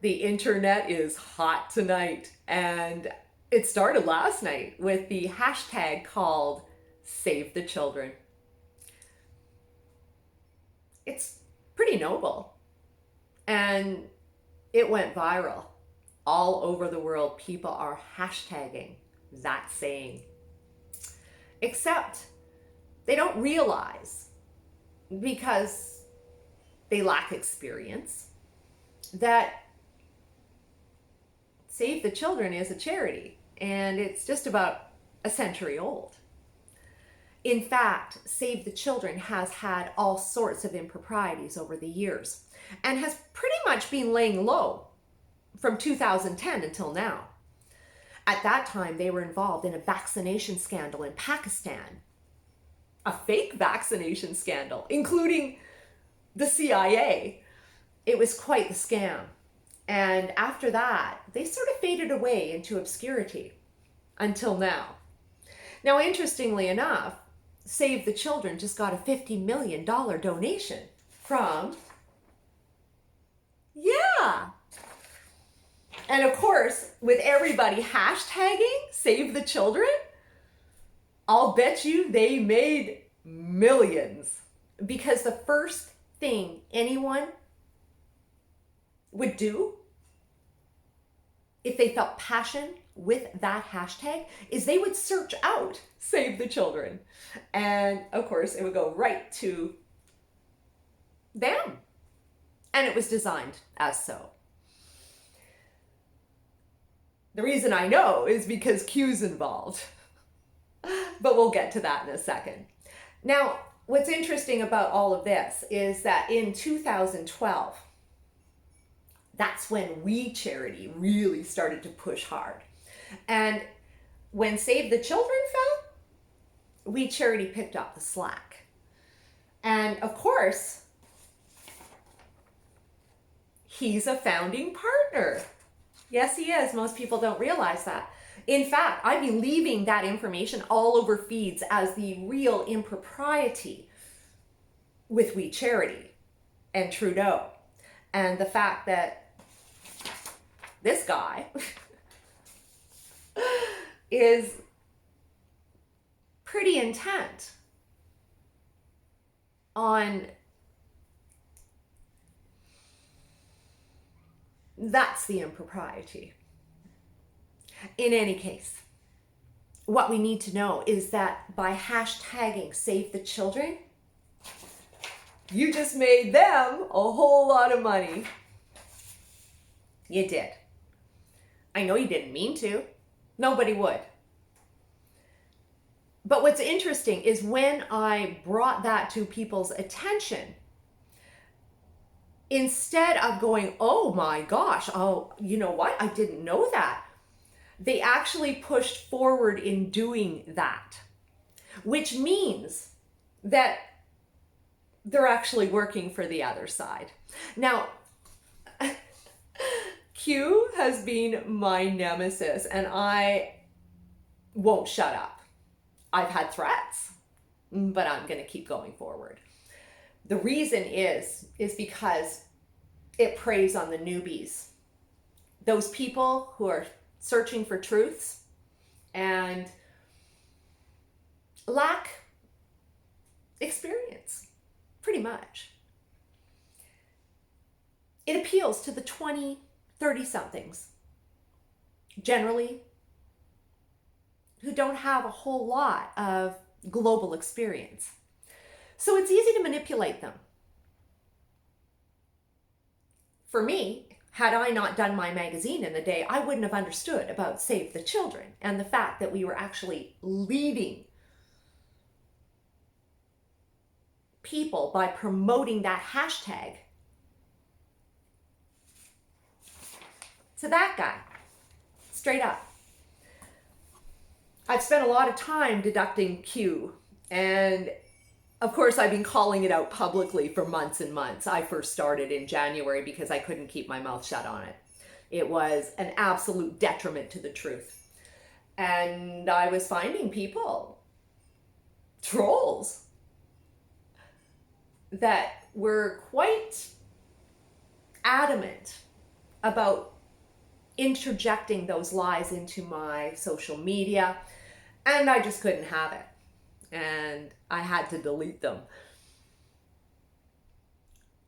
The internet is hot tonight, and it started last night with the hashtag called Save the Children. It's pretty noble, and it went viral. All over the world, people are hashtagging that saying. Except they don't realize, because they lack experience, that Save the Children is a charity, and it's just about a century old. In fact, Save the Children has had all sorts of improprieties over the years and has pretty much been laying low from 2010 until now. At that time, they were involved in a vaccination scandal in Pakistan, a fake vaccination scandal, including the CIA. It was quite the scam. And after that, they sort of faded away into obscurity until now. Now, interestingly enough, Save the Children just got a $50 million donation from, yeah. And of course, with everybody hashtagging Save the Children, I'll bet you they made millions. Because the first thing anyone would do if they felt passion with that hashtag is they would search out Save the Children. And of course, it would go right to them. And it was designed as so. The reason I know is because Q's involved. But we'll get to that in a second. Now, what's interesting about all of this is that in 2012, that's when We Charity really started to push hard. And when Save the Children fell, We Charity picked up the slack. And of course, he's a founding partner. Yes, he is. Most people don't realize that. In fact, I've been leaving that information all over feeds as the real impropriety with We Charity and Trudeau. And the fact that this guy is pretty intent on, that's the impropriety. In any case, what we need to know is that by hashtagging Save the Children, you just made them a whole lot of money. You did. I know you didn't mean to. Nobody would. But what's interesting is when I brought that to people's attention, instead of going, oh my gosh, oh, you know what? I didn't know that. They actually pushed forward in doing that, which means that they're actually working for the other side. Now, Q has been my nemesis, and I won't shut up. I've had threats, but I'm going to keep going forward. The reason is because it preys on the newbies, those people who are searching for truths and lack experience, pretty much. It appeals to the 20, 30-somethings, generally, who don't have a whole lot of global experience. So it's easy to manipulate them. For me, had I not done my magazine in the day, I wouldn't have understood about Save the Children and the fact that we were actually leading people by promoting that hashtag to that guy, straight up. I've spent a lot of time deducting Q, and of course I've been calling it out publicly for months and months. I first started in January because I couldn't keep my mouth shut on it. It was an absolute detriment to the truth. And I was finding people, trolls, that were quite adamant about interjecting those lies into my social media, and I just couldn't have it. And I had to delete them.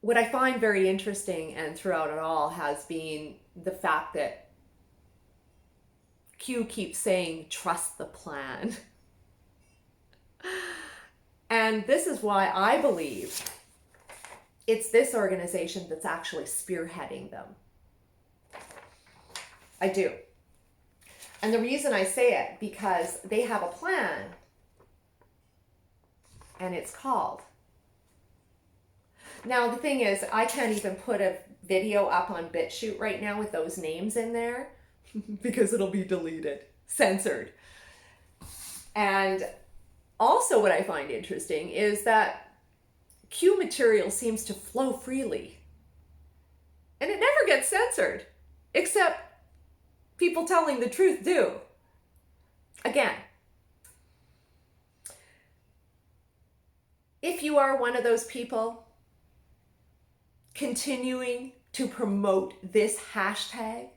What I find very interesting and throughout it all has been the fact that Q keeps saying, trust the plan. And this is why I believe it's this organization that's actually spearheading them. I do. And the reason I say it, because they have a plan, and it's called. Now, the thing is, I can't even put a video up on BitChute right now with those names in there because it'll be deleted, censored. And also what I find interesting is that Q material seems to flow freely. And it never gets censored, except people telling the truth do. Again, if you are one of those people continuing to promote this hashtag,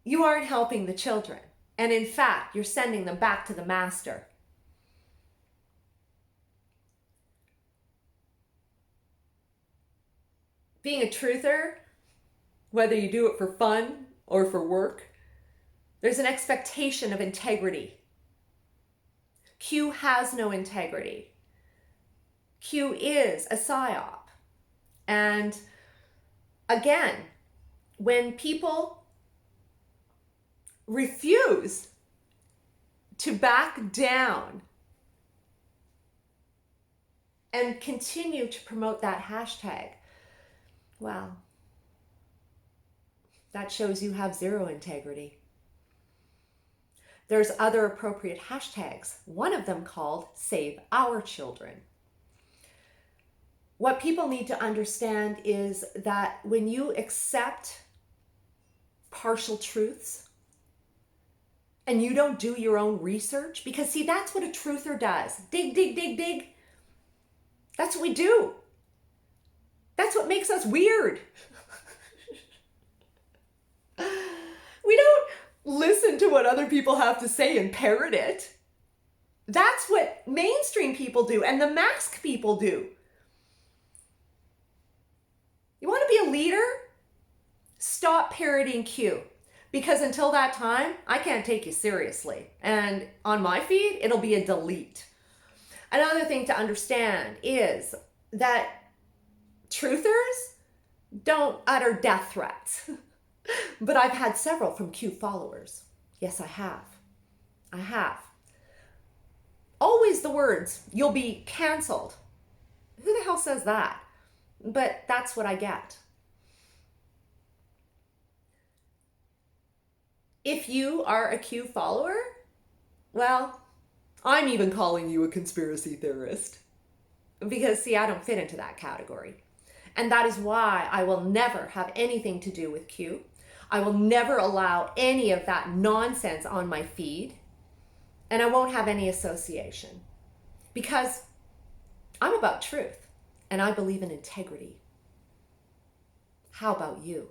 you aren't helping the children. And in fact, you're sending them back to the master. Being a truther, whether you do it for fun or for work, there's an expectation of integrity. Q has no integrity. Q is a psyop. And again, when people refuse to back down and continue to promote that hashtag, well, that shows you have zero integrity. There's other appropriate hashtags, one of them called Save Our Children. What people need to understand is that when you accept partial truths and you don't do your own research, because see, that's what a truther does. Dig, dig, dig, dig. That's what we do. That's what makes us weird. We don't listen to what other people have to say and parrot it. That's what mainstream people do and the mask people do. You want to be a leader? Stop parroting Q. Because until that time, I can't take you seriously. And on my feed, it'll be a delete. Another thing to understand is that truthers don't utter death threats. But I've had several from Q followers. Yes, I have. I have. Always the words, you'll be canceled. Who the hell says that? But that's what I get. If you are a Q follower, well, I'm even calling you a conspiracy theorist. Because, see, I don't fit into that category. And that is why I will never have anything to do with Q. I will never allow any of that nonsense on my feed. And I won't have any association. Because I'm about truth. And I believe in integrity. How about you?